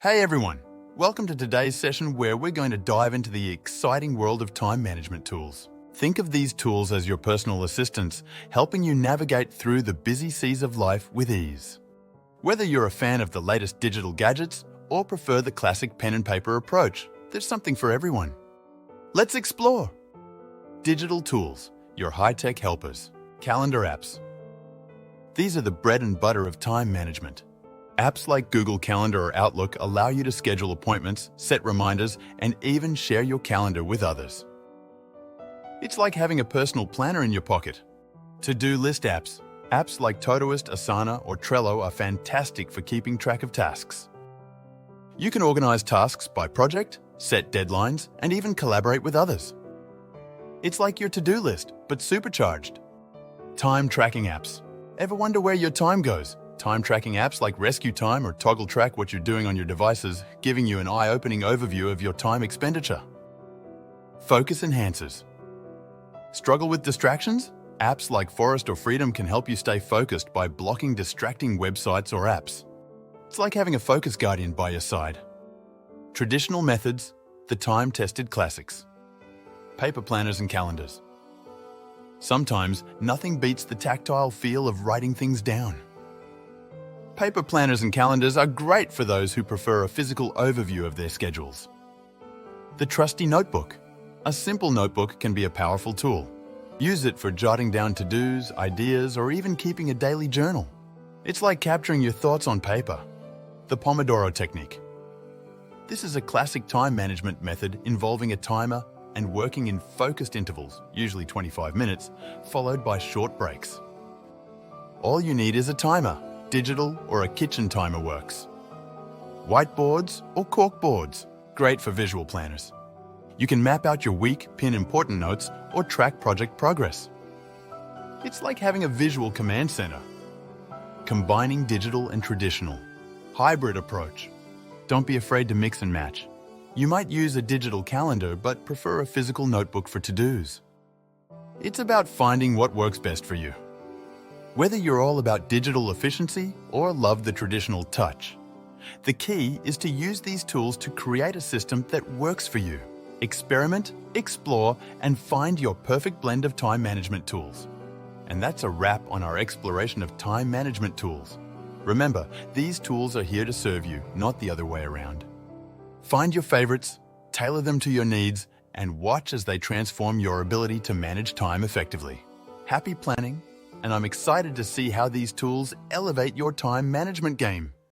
Hey everyone, welcome to today's session where we're going to dive into the exciting world of time management tools. Think of these tools as your personal assistants, helping you navigate through the busy seas of life with ease. Whether you're a fan of the latest digital gadgets or prefer the classic pen and paper approach, there's something for everyone. Let's explore! Digital tools, your high-tech helpers. Calendar apps. These are the bread and butter of time management. Apps like Google Calendar or Outlook allow you to schedule appointments, set reminders, and even share your calendar with others. It's like having a personal planner in your pocket. To-do list apps. Apps like Todoist, Asana, or Trello are fantastic for keeping track of tasks. You can organize tasks by project, set deadlines, and even collaborate with others. It's like your to-do list, but supercharged. Time tracking apps. Ever wonder where your time goes? Time tracking apps like Rescue Time or Toggle track what you're doing on your devices, giving you an eye-opening overview of your time expenditure. Focus enhancers. Struggle with distractions? Apps like Forest or Freedom can help you stay focused by blocking distracting websites or apps. It's like having a focus guardian by your side. Traditional methods, the time-tested classics. Paper planners and calendars. Sometimes, nothing beats the tactile feel of writing things down. Paper planners and calendars are great for those who prefer a physical overview of their schedules. The trusty notebook. A simple notebook can be a powerful tool. Use it for jotting down to-dos, ideas, or even keeping a daily journal. It's like capturing your thoughts on paper. The Pomodoro technique. This is a classic time management method involving a timer and working in focused intervals, usually 25 minutes, followed by short breaks. All you need is a timer. Digital or a kitchen timer works. Whiteboards or corkboards, great for visual planners. You can map out your week, pin important notes, or track project progress. It's like having a visual command center. Combining digital and traditional. Hybrid approach. Don't be afraid to mix and match. You might use a digital calendar but prefer a physical notebook for to-dos. It's about finding what works best for you. Whether you're all about digital efficiency or love the traditional touch, the key is to use these tools to create a system that works for you. Experiment, explore, and find your perfect blend of time management tools. And that's a wrap on our exploration of time management tools. Remember, these tools are here to serve you, not the other way around. Find your favorites, tailor them to your needs, and watch as they transform your ability to manage time effectively. Happy planning! And I'm excited to see how these tools elevate your time management game.